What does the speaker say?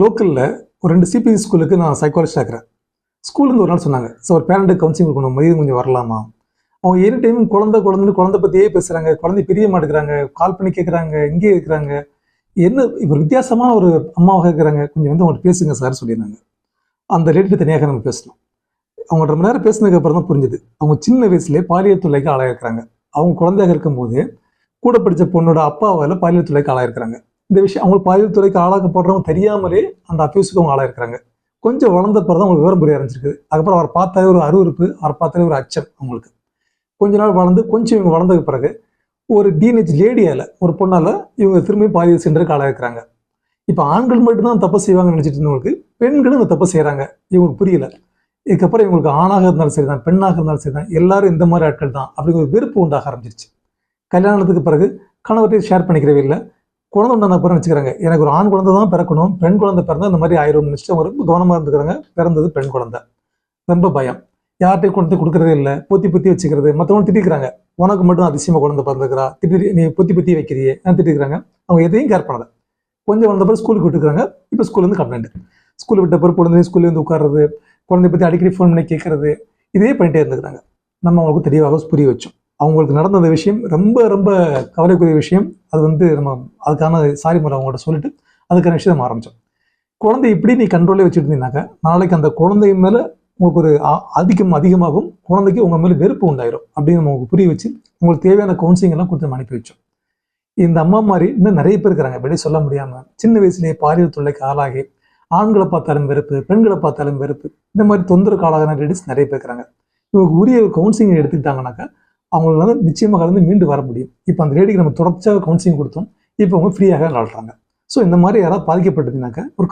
லோக்கலில் ஒரு 2 சிபிஎஸ் ஸ்கூலுக்கு நான் சைக்காலஜிஸ்டாக இருக்கிறேன். ஸ்கூல்லேருந்து ஒரு நாள் சொன்னாங்க, ஸோ ஒரு பேரண்ட்டுக்கு கவுன்சிலிங் கொடுக்கணும், மதியம் கொஞ்சம் வரலாமா? அவங்க எனி டைமும் குழந்தை பற்றியே பேசுகிறாங்க, குழந்தை பிரிய மாட்டேங்கிறாங்க, கால் பண்ணி கேட்குறாங்க, இங்கே இருக்கிறாங்க, என்ன இப்போ வித்தியாசமான ஒரு அம்மாவாக இருக்கிறாங்க, கொஞ்சம் வந்து அவங்கள்ட்ட பேசுங்க சார் சொல்லியிருந்தாங்க. அந்த லேடிட்டு தனியாக நம்ம பேசணும். அவங்க ரொம்ப நேரம் பேசினதுக்கு அப்புறம் தான் புரிஞ்சுது, அவங்க சின்ன வயசுலேயே பாலியல் தொல்லைக்கு ஆளாயிருக்கிறாங்க. அவங்க குழந்தையாக இருக்கும்போது கூட படித்த பொண்ணோட அப்பாவால் பாலியல் தொல்லைக்கு ஆளாயிருக்கிறாங்க. இந்த விஷயம் அவங்களுக்கு பாலியல் துறைக்கு ஆளாக்கப்படுறவங்க தெரியாமலே அந்த அபியூஸுக்கு அவங்க ஆளாயிருக்கிறாங்க. கொஞ்சம் வளர்ந்த பிறகு தான் அவங்களுக்கு விவரம் புரிய ஆரம்பிச்சிருக்கு. அதுக்கப்புறம் அவரை பார்த்தாலே ஒரு அருவருப்பு, அவரை பார்த்தாலே ஒரு அச்சம் அவங்களுக்கு. கொஞ்ச நாள் வளர்ந்து கொஞ்சம் இவங்க வளர்ந்ததுக்கு பிறகு ஒரு டீனேஜ் லேடியால், ஒரு பொண்ணால் இவங்க திரும்பி பாலியல் சென்டருக்கு ஆளாயிருக்கிறாங்க. இப்போ ஆண்கள் மட்டும்தான் தப்பு செய்வாங்கன்னு நினச்சிட்டு இருந்தவங்களுக்கு பெண்களும் இந்த தப்பு செய்கிறாங்க. இவங்களுக்கு புரியல. இதுக்கப்புறம் இவங்களுக்கு ஆணாக இருந்தாலும் சரி தான், பெண்ணாக இருந்தாலும் சரி தான், எல்லாரும் இந்த மாதிரி ஆட்கள் தான் அப்படிங்கிற ஒரு வெறுப்பு உண்டாக ஆரம்பிச்சிருச்சு. கல்யாணத்துக்கு பிறகு கணவர்கிட்ட ஷேர் பண்ணிக்கிறவே இல்லை. குழந்தை உண்டான பிறகு நினச்சிக்கிறாங்க, எனக்கு ஒரு ஆண் குழந்தை தான் பிறக்கணும், பெண் குழந்தை பிறந்தா இந்த மாதிரி ஆயிடும்னு நினச்சிட்டு அவங்க ரொம்ப கவனமாக இருந்துக்கிறாங்க. பிறந்தது பெண் குழந்தை. ரொம்ப பயம், யார்கிட்டையும் குழந்தை கொடுக்குறதே இல்லை, பொத்தி வச்சுக்கிறது. மற்றவங்க திட்டிக்கிறாங்க, உனக்கு மட்டும் அதிசயமாக குழந்தை பிறந்துக்கிறா, நீ பொத்தி வைக்கிறியே நான் திட்டிக்கிறாங்க. அவங்க எதையும் கேர் பண்ணலை. கொஞ்சம் வளர்ந்த பிறகு ஸ்கூலுக்கு விட்டுக்கிறாங்க. இப்போ ஸ்கூல்லேருந்து கம்ப்ளைண்ட். ஸ்கூல் விட்ட பிறகு குழந்தைய ஸ்கூல்லேயே வந்து உட்கார்றது, குழந்தைய பற்றி அடிக்கடி ஃபோன் பண்ணி கேட்கறது, இதே பண்ணிட்டே இருந்துக்கிறாங்க. நம்ம அவங்களுக்கு தெளிவாக புரிய வச்சோம். அவங்களுக்கு நடந்த விஷயம் ரொம்ப ரொம்ப கவலைக்குரிய விஷயம். அது வந்து நம்ம அதுக்கான சாரி முறை அவங்கள்ட்ட சொல்லிட்டு அதுக்கான விஷயம் நம்ம ஆரம்பித்தோம். குழந்தை இப்படி நீ கண்ட்ரோலே வச்சுட்டு இருந்தீங்கன்னாக்கா நாளைக்கு அந்த குழந்தை மேலே உங்களுக்கு ஒரு அதிகமாகும், குழந்தைக்கு உங்கள் மேலே வெறுப்பு உண்டாயிரும் அப்படின்னு உங்களுக்கு புரிய வச்சு உங்களுக்கு தேவையான கவுன்சிலிங் எல்லாம் கொடுத்து அனுப்பி வச்சோம். இந்த அம்மா மாதிரி இன்னும் நிறைய பேர் இருக்கிறாங்க, வெளியே சொல்ல முடியாமல் சின்ன வயசுலேயே பாலியல் தொல்லைக்கு ஆளாகி ஆண்களை பார்த்தாலும் வெறுப்பு, பெண்களை பார்த்தாலும் வெறுப்பு, இந்த மாதிரி தொந்தரவுக்கு ஆளாகின லேடிஸ் நிறைய பேர் இருக்கிறாங்க. இவங்க உரிய ஒரு கவுன்சிலிங் எடுத்துக்கிட்டாங்கன்னாக்கா அவங்களால நிச்சயமாக கலந்து மீண்டு வர முடியும். இப்போ அந்த லேடிக்கு நம்ம தொடர்ச்சியாக கவுன்சிலிங் கொடுத்தோம். இப்போ அவங்க ஃப்ரீயாக விளாடுறாங்க. ஸோ இந்த மாதிரி யாராவது பாதிக்கப்பட்டதுனாக்கா ஒரு